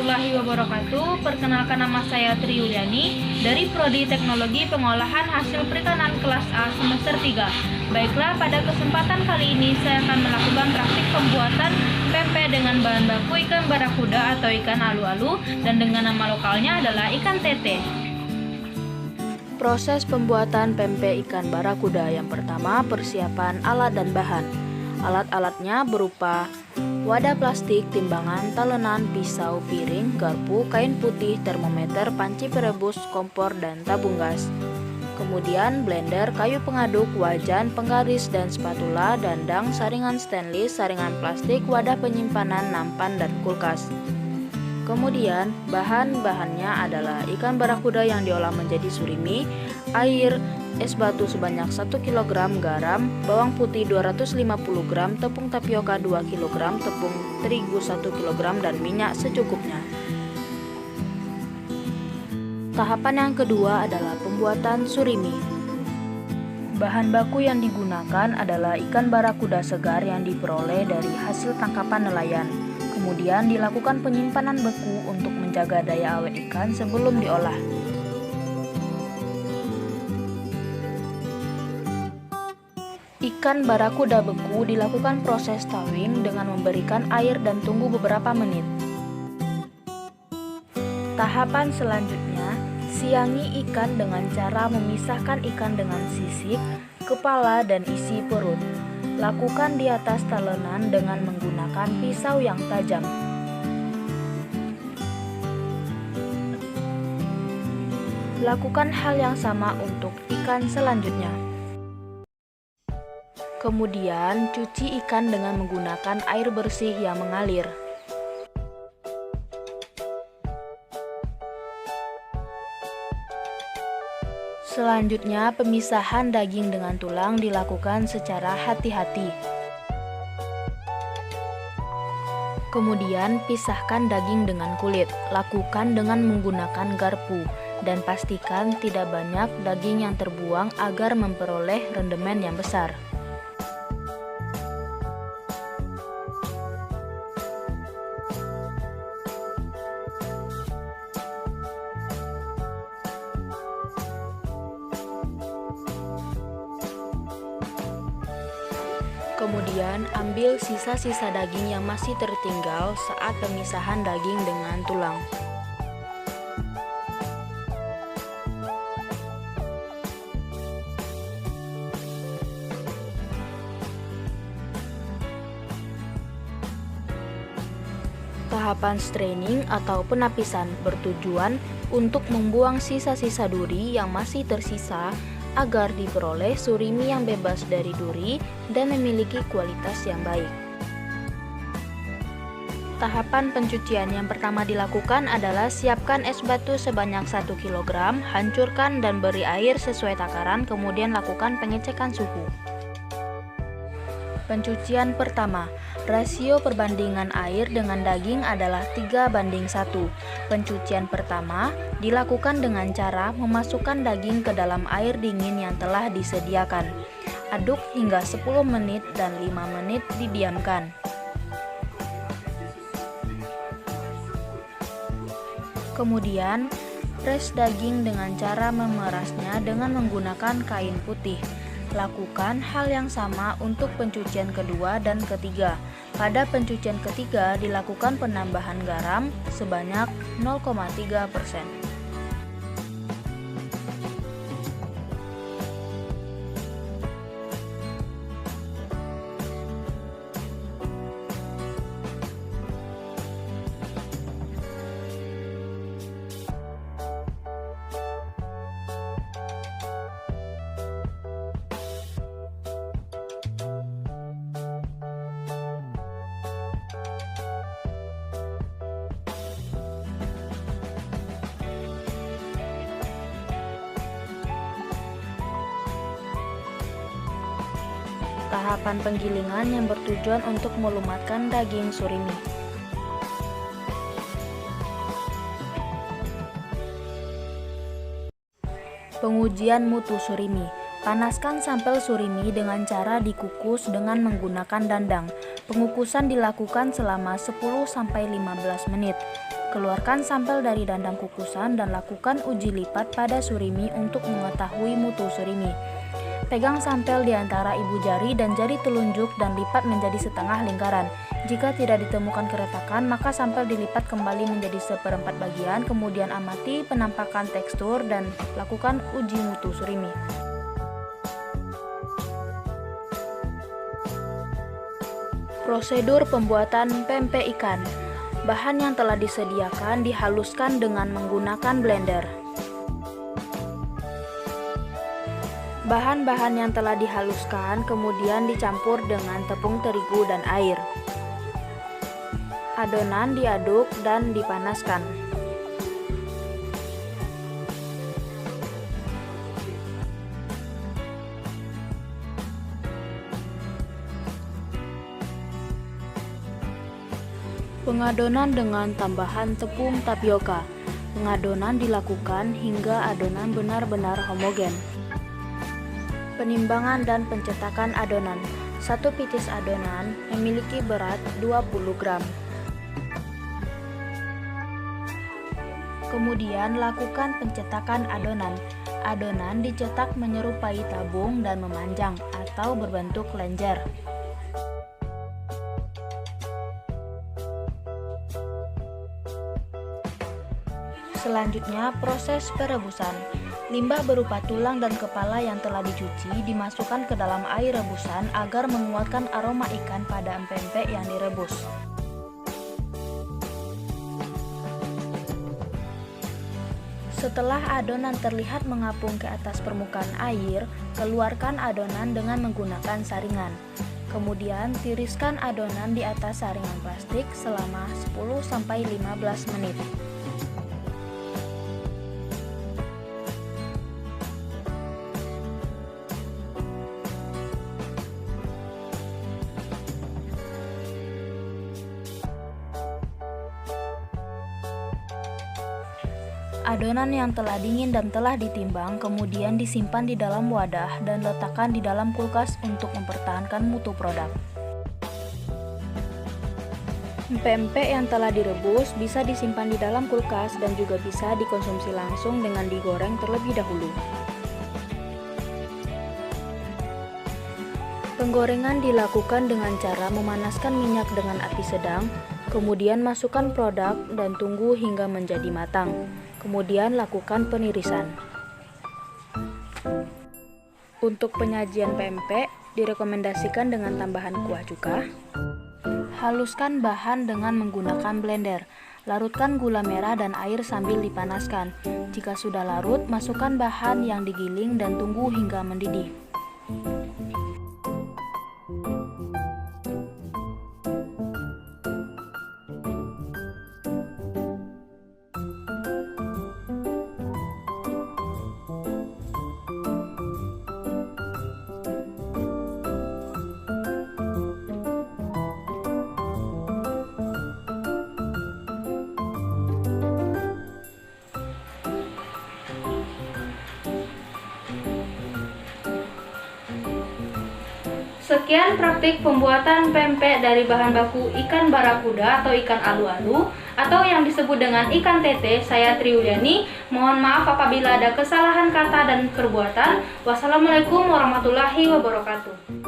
warahmatullahi wabarakatuh. Perkenalkan, nama saya Tri Yuliani dari Prodi Teknologi Pengolahan Hasil Perikanan kelas A semester 3. Baiklah, pada kesempatan kali ini saya akan melakukan praktik pembuatan pempek dengan bahan baku ikan barakuda atau ikan alu-alu dan dengan nama lokalnya adalah ikan tete. Proses pembuatan pempek ikan barakuda. Yang pertama, persiapan alat dan bahan. Alat-alatnya berupa wadah plastik, timbangan, talenan, pisau, piring, garpu, kain putih, termometer, panci perebus, kompor, dan tabung gas. Kemudian blender, kayu pengaduk, wajan, penggaris, dan spatula, dandang, saringan stainless, saringan plastik, wadah penyimpanan, nampan, dan kulkas. Kemudian bahan-bahannya adalah ikan barakuda yang diolah menjadi surimi, air, es batu sebanyak 1 kg, garam, bawang putih 250 gram, tepung tapioka 2 kg, tepung terigu 1 kg, dan minyak secukupnya. Tahapan yang kedua adalah pembuatan surimi. Bahan baku yang digunakan adalah ikan barakuda segar yang diperoleh dari hasil tangkapan nelayan. Kemudian dilakukan penyimpanan beku untuk menjaga daya awet ikan sebelum diolah. Ikan barakuda beku dilakukan proses thawing dengan memberikan air dan tunggu beberapa menit. Tahapan selanjutnya, siangi ikan dengan cara memisahkan ikan dengan sisik, kepala, dan isi perut. Lakukan di atas talenan dengan menggunakan pisau yang tajam. Lakukan hal yang sama untuk ikan selanjutnya. Kemudian, cuci ikan dengan menggunakan air bersih yang mengalir. Selanjutnya, pemisahan daging dengan tulang dilakukan secara hati-hati. Kemudian, pisahkan daging dengan kulit. Lakukan dengan menggunakan garpu dan pastikan tidak banyak daging yang terbuang agar memperoleh rendemen yang besar. Kemudian, ambil sisa-sisa daging yang masih tertinggal saat pemisahan daging dengan tulang. Tahapan straining atau penapisan bertujuan untuk membuang sisa-sisa duri yang masih tersisa agar diperoleh surimi yang bebas dari duri dan memiliki kualitas yang baik. Tahapan pencucian yang pertama dilakukan adalah siapkan es batu sebanyak 1 kg, hancurkan dan beri air sesuai takaran, kemudian lakukan pengecekan suhu. Pencucian pertama, rasio perbandingan air dengan daging adalah 3:1. Pencucian pertama dilakukan dengan cara memasukkan daging ke dalam air dingin yang telah disediakan. Aduk hingga 10 menit dan 5 menit didiamkan. Kemudian, pres daging dengan cara memerasnya dengan menggunakan kain putih. Lakukan hal yang sama untuk pencucian kedua dan ketiga. Pada pencucian ketiga dilakukan penambahan garam sebanyak 0,3%. Tahapan penggilingan yang bertujuan untuk melumatkan daging surimi. Pengujian mutu surimi. Panaskan sampel surimi dengan cara dikukus dengan menggunakan dandang. Pengukusan dilakukan selama 10-15 menit. Keluarkan sampel dari dandang kukusan dan lakukan uji lipat pada surimi untuk mengetahui mutu surimi. Pegang sampel di antara ibu jari dan jari telunjuk dan lipat menjadi setengah lingkaran. Jika tidak ditemukan keretakan, maka sampel dilipat kembali menjadi seperempat bagian, kemudian amati penampakan tekstur dan lakukan uji mutu surimi. Prosedur pembuatan pempek ikan. Bahan yang telah disediakan dihaluskan dengan menggunakan blender. Bahan-bahan yang telah dihaluskan kemudian dicampur dengan tepung terigu dan air. Adonan diaduk dan dipanaskan. Pengadonan dengan tambahan tepung tapioka. Pengadonan dilakukan hingga adonan benar-benar homogen. Penimbangan dan pencetakan adonan. 1 picis adonan memiliki berat 20 gram. Kemudian lakukan pencetakan adonan. Adonan dicetak menyerupai tabung dan memanjang atau berbentuk lenjer. Selanjutnya, proses perebusan. Limbah berupa tulang dan kepala yang telah dicuci dimasukkan ke dalam air rebusan agar menguatkan aroma ikan pada pempek yang direbus. Setelah adonan terlihat mengapung ke atas permukaan air, keluarkan adonan dengan menggunakan saringan. Kemudian, tiriskan adonan di atas saringan plastik selama 10-15 menit. Adonan yang telah dingin dan telah ditimbang kemudian disimpan di dalam wadah dan letakkan di dalam kulkas untuk mempertahankan mutu produk. Pempek yang telah direbus bisa disimpan di dalam kulkas dan juga bisa dikonsumsi langsung dengan digoreng terlebih dahulu. Penggorengan dilakukan dengan cara memanaskan minyak dengan api sedang, kemudian masukkan produk dan tunggu hingga menjadi matang. Kemudian lakukan penirisan. Untuk penyajian pempek direkomendasikan dengan tambahan kuah cuka. Haluskan bahan dengan menggunakan blender. Larutkan gula merah dan air sambil dipanaskan. Jika sudah larut, masukkan bahan yang digiling dan tunggu hingga mendidih. Sekian praktik pembuatan pempek dari bahan baku ikan barakuda atau ikan alu-alu atau yang disebut dengan ikan tete. Saya Triuliani. Mohon maaf apabila ada kesalahan kata dan perbuatan. Wassalamualaikum warahmatullahi wabarakatuh.